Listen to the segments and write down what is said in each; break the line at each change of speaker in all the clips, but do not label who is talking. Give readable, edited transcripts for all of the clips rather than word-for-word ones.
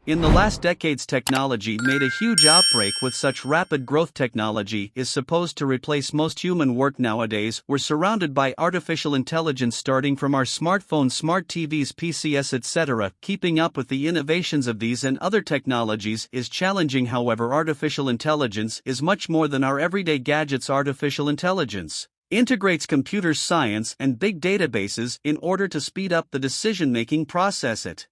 In the last decades, technology made a huge outbreak with such rapid growth. Technology is supposed to replace most human work nowadays. We're surrounded by artificial intelligence starting from our smartphones, smart TVs, PCs, etc. Keeping up with the innovations of these and other technologies is challenging. However, artificial intelligence is much more than our everyday gadgets. Artificial intelligence integrates computer science and big databases in order to speed up the decision-making process. It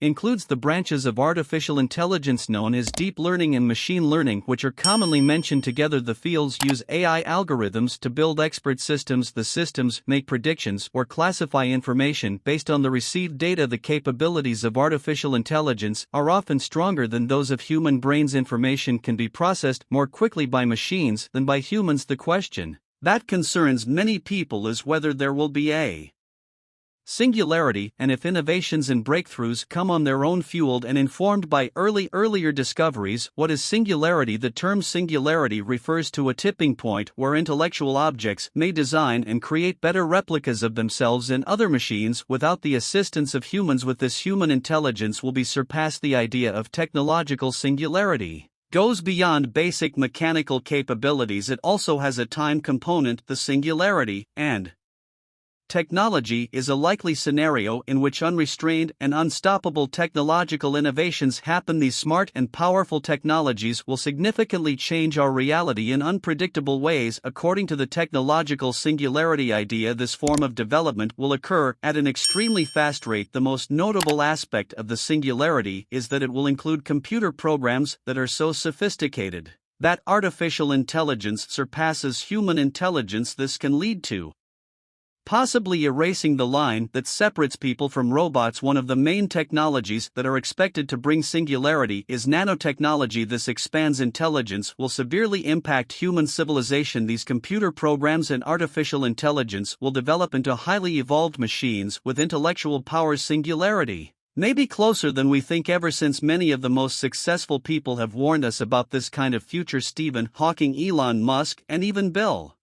includes the branches of artificial intelligence known as deep learning and machine learning, which are commonly mentioned together. The fields use AI algorithms to build expert systems. The systems make predictions or classify information based on the received data. The capabilities of artificial intelligence are often stronger than those of human brains. Information can be processed more quickly by machines than by humans. The question that concerns many people is whether there will be a singularity, and if innovations and breakthroughs come on their own, fueled and informed by earlier discoveries. What is singularity? The term singularity refers to a tipping point where intellectual objects may design and create better replicas of themselves and other machines without the assistance of humans. With this, human intelligence will be surpassed. The idea of technological singularity goes beyond basic mechanical capabilities. It also has a time component. The singularity and technology is a likely scenario in which unrestrained and unstoppable technological innovations happen. These smart and powerful technologies will significantly change our reality in unpredictable ways. According to the technological singularity idea, this form of development will occur at an extremely fast rate. The most notable aspect of the singularity is that it will include computer programs that are so sophisticated that artificial intelligence surpasses human intelligence. This can lead to possibly erasing the line that separates people from robots. One of the main technologies that are expected to bring singularity is nanotechnology. This expands intelligence, will severely impact human civilization. These computer programs and artificial intelligence will develop into highly evolved machines with intellectual powers. Singularity may be closer than we think. Ever since many of the most successful people have warned us about this kind of future. Stephen Hawking, Elon Musk, and even Bill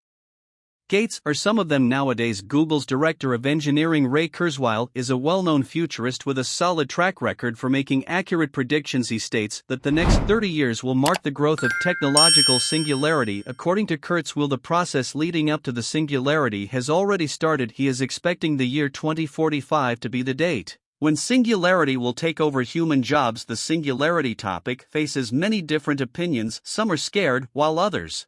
Gates are some of them nowadays. Google's director of engineering Ray Kurzweil is a well-known futurist with a solid track record for making accurate predictions. He states that the next 30 years will mark the growth of technological singularity. According to Kurzweil, the process leading up to the singularity has already started. He is expecting the year 2045 to be the date when singularity will take over human jobs. The singularity topic faces many different opinions. Some are scared, while others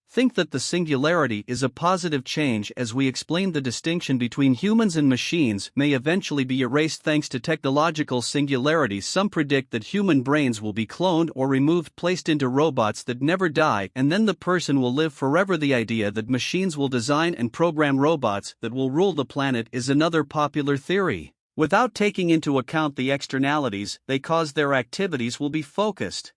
think that the singularity is a positive change. As we explained, the distinction between humans and machines may eventually be erased thanks to technological singularity. Some predict that human brains will be cloned or removed, placed into robots that never die, and then the person will live forever. The idea that machines will design and program robots that will rule the planet is another popular theory. Without taking into account the externalities they cause, their activities will be focused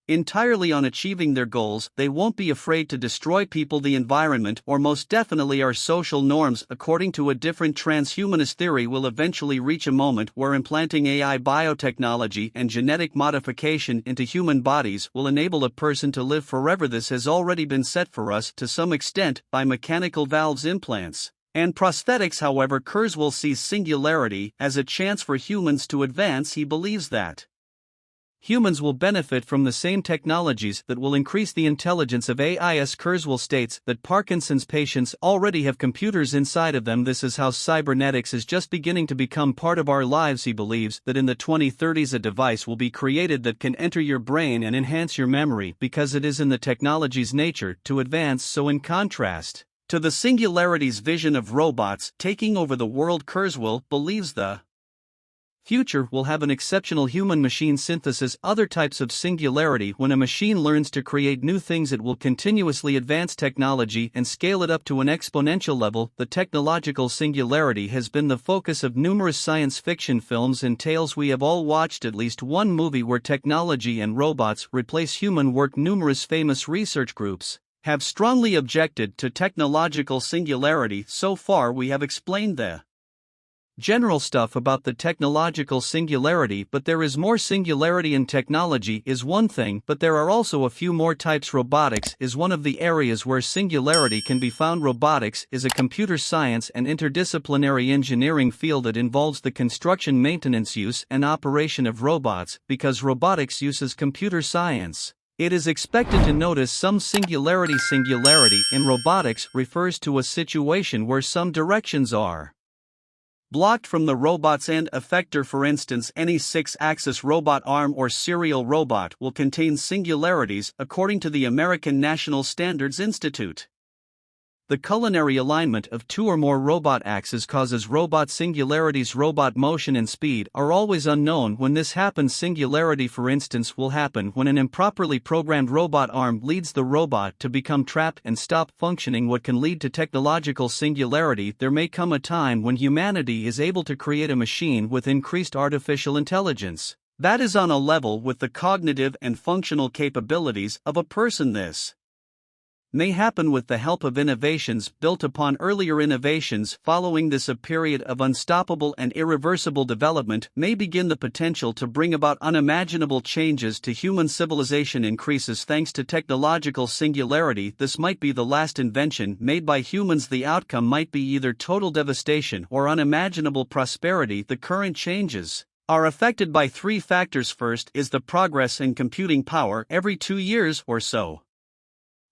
entirely on achieving their goals. They won't be afraid to destroy people, the environment, or most definitely our social norms. According to a different transhumanist theory, will eventually reach a moment where implanting AI biotechnology and genetic modification into human bodies will enable a person to live forever. This has already been set for us to some extent by mechanical valves, implants, and prosthetics. However, Kurzweil sees singularity as a chance for humans to advance. He believes that humans will benefit from the same technologies that will increase the intelligence of AIs. Kurzweil states that Parkinson's patients already have computers inside of them. This is how cybernetics is just beginning to become part of our lives. He believes that in the 2030s a device will be created that can enter your brain and enhance your memory, because it is in the technology's nature to advance. So in contrast to the singularity's vision of robots taking over the world, Kurzweil believes the future will have an exceptional human-machine synthesis. Other types of singularity: when a machine learns to create new things, it will continuously advance technology and scale it up to an exponential level. The technological singularity has been the focus of numerous science fiction films and tales. We have all watched at least one movie where technology and robots replace human work. Numerous famous research groups have strongly objected to technological singularity. So far we have explained the general stuff about the technological singularity, but there is more. Singularity in technology is one thing, but there are also a few more types. Robotics is one of the areas where singularity can be found. Robotics is a computer science and interdisciplinary engineering field that involves the construction, maintenance, use, and operation of robots. Because robotics uses computer science, it is expected to notice some singularity. Singularity in robotics refers to a situation where some directions are blocked from the robot's end effector. For instance, any 6-axis robot arm or serial robot will contain singularities, according to the American National Standards Institute. The culinary alignment of 2 or more robot axes causes robot singularities. Robot motion and speed are always unknown when this happens. Singularity, for instance, will happen when an improperly programmed robot arm leads the robot to become trapped and stop functioning, what can lead to technological singularity. There may come a time when humanity is able to create a machine with increased artificial intelligence that is on a level with the cognitive and functional capabilities of a person. This may happen with the help of innovations built upon earlier innovations. Following this, a period of unstoppable and irreversible development may begin. The potential to bring about unimaginable changes to human civilization increases thanks to technological singularity. This might be the last invention made by humans. The outcome might be either total devastation or unimaginable prosperity. The current changes are affected by 3 factors. First is the progress in computing power. Every 2 years or so,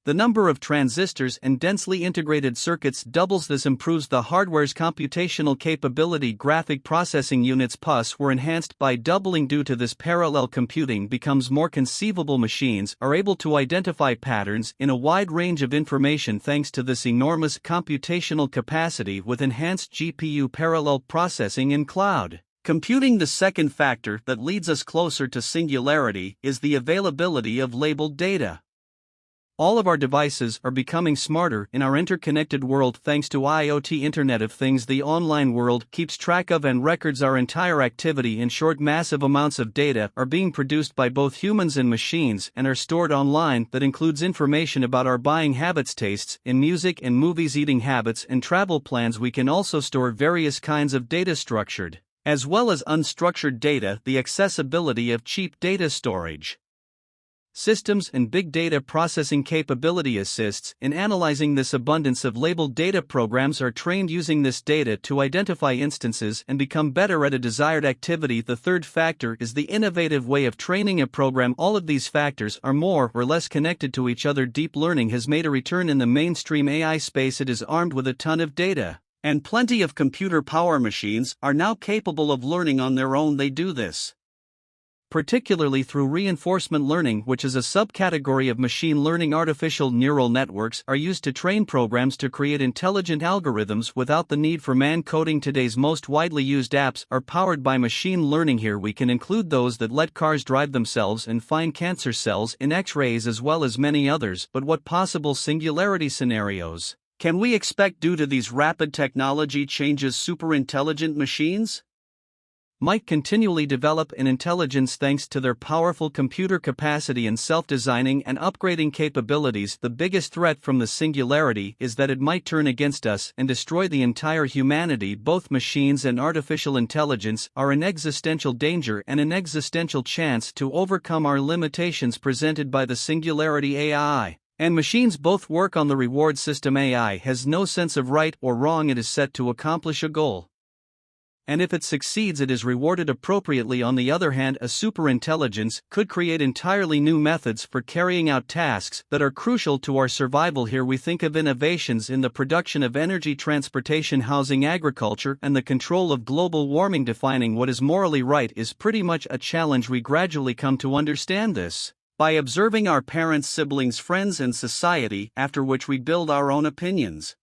the number of transistors and densely integrated circuits doubles. This improves the hardware's computational capability. Graphic processing units (PUS) were enhanced by doubling. Due to this, parallel computing becomes more conceivable. Machines are able to identify patterns in a wide range of information thanks to this enormous computational capacity with enhanced GPU parallel processing in cloud computing. The second factor that leads us closer to singularity is the availability of labeled data. All of our devices are becoming smarter in our interconnected world thanks to IoT, Internet of Things. The online world keeps track of and records our entire activity. In short, massive amounts of data are being produced by both humans and machines and are stored online. That includes information about our buying habits, tastes in music and movies, eating habits, and travel plans. We can also store various kinds of data, structured as well as unstructured data. The accessibility of cheap data storage systems and big data processing capability assists in analyzing this abundance of labeled data. Programs are trained using this data to identify instances and become better at a desired activity. The third factor is the innovative way of training a program. All of these factors are more or less connected to each other. Deep learning has made a return in the mainstream AI space. It is armed with a ton of data and plenty of computer power. Machines are now capable of learning on their own. They do this particularly through reinforcement learning, which is a subcategory of machine learning. Artificial neural networks are used to train programs to create intelligent algorithms without the need for man coding. Today's most widely used apps are powered by machine learning. Here we can include those that let cars drive themselves and find cancer cells in X-rays, as well as many others. But what possible singularity scenarios can we expect due to these rapid technology changes? Superintelligent machines might continually develop in intelligence thanks to their powerful computer capacity and self-designing and upgrading capabilities. The biggest threat from the singularity is that it might turn against us and destroy the entire humanity. Both machines and artificial intelligence are an existential danger and an existential chance to overcome our limitations presented by the singularity. AI and machines both work on the reward system. AI has no sense of right or wrong. It is set to accomplish a goal, and if it succeeds, it is rewarded appropriately. On the other hand, a superintelligence could create entirely new methods for carrying out tasks that are crucial to our survival. Here we think of innovations in the production of energy, transportation, housing, agriculture, and the control of global warming. Defining what is morally right is pretty much a challenge. We gradually come to understand this by observing our parents, siblings, friends, and society, after which we build our own opinions.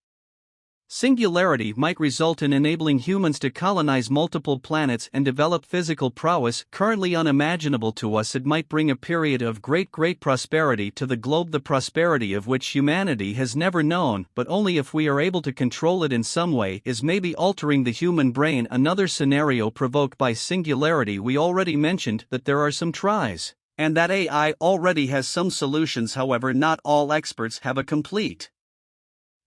Singularity might result in enabling humans to colonize multiple planets and develop physical prowess currently unimaginable to us. It might bring a period of great prosperity to the globe, the prosperity of which humanity has never known, but only if we are able to control it in some way. Is maybe altering the human brain another scenario provoked by singularity? We already mentioned that there are some tries, and that AI already has some solutions. However, not all experts have a complete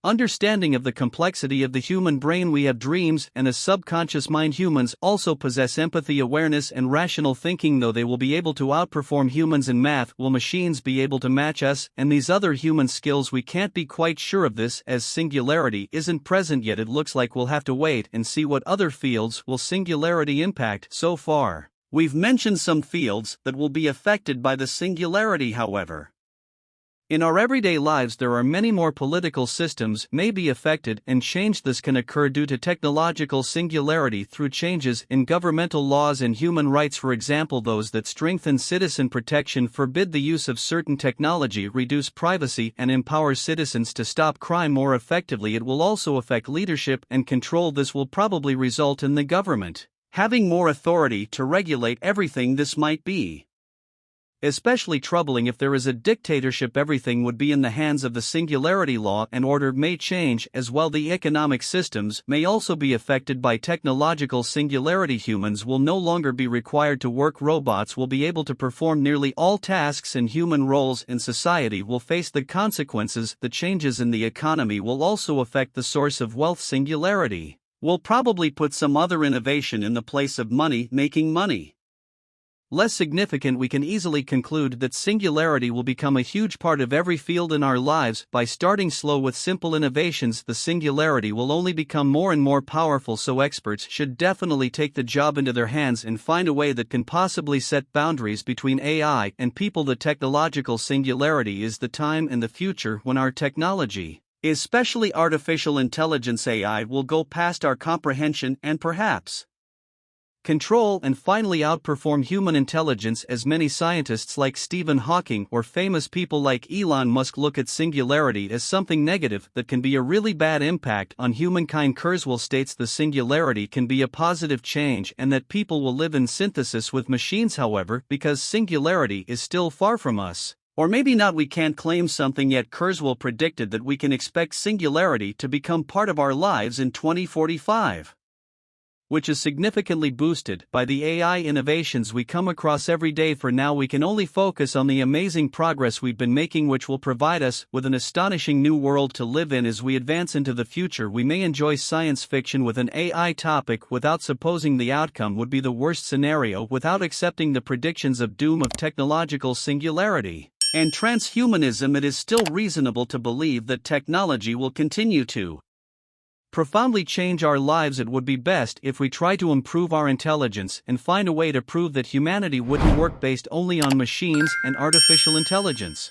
understanding of the complexity of the human brain. We have dreams and a subconscious mind. Humans also possess empathy, awareness, and rational thinking. Though they will be able to outperform humans in math, will machines be able to match us and these other human skills? We can't be quite sure of this, as singularity isn't present yet. It looks like we'll have to wait and see what other fields will singularity impact. So far, we've mentioned some fields that will be affected by the singularity. However, in our everyday lives there are many more. Political systems may be affected and changed. This can occur due to technological singularity through changes in governmental laws and human rights. For example, those that strengthen citizen protection, forbid the use of certain technology, reduce privacy, and empower citizens to stop crime more effectively. It will also affect leadership and control. This will probably result in the government having more authority to regulate everything. This might be especially troubling if there is a dictatorship. Everything would be in the hands of the singularity. Law and order may change as well. The economic systems may also be affected by technological singularity. Humans will no longer be required to work. Robots will be able to perform nearly all tasks, and human roles in society will face the consequences. The changes in the economy will also affect the source of wealth. Singularity will probably put some other innovation in the place of money, making money less significant. We can easily conclude that singularity will become a huge part of every field in our lives. By starting slow with simple innovations, the singularity will only become more and more powerful. So experts should definitely take the job into their hands and find a way that can possibly set boundaries between AI and people. The technological singularity is the time in the future when our technology, especially artificial intelligence AI, will go past our comprehension and perhaps control and finally outperform human intelligence. As many scientists like Stephen Hawking or famous people like Elon Musk look at singularity as something negative that can be a really bad impact on humankind. Kurzweil states the singularity can be a positive change and that people will live in synthesis with machines. However, because singularity is still far from us, or maybe not, we can't claim something yet. Kurzweil predicted that we can expect singularity to become part of our lives in 2045. Which is significantly boosted by the AI innovations we come across every day. For now, we can only focus on the amazing progress we've been making, which will provide us with an astonishing new world to live in. As we advance into the future, we may enjoy science fiction with an AI topic without supposing the outcome would be the worst scenario, without accepting the predictions of doom of technological singularity and transhumanism. It is still reasonable to believe that technology will continue to profoundly change our lives. It would be best if we try to improve our intelligence and find a way to prove that humanity wouldn't work based only on machines and artificial intelligence.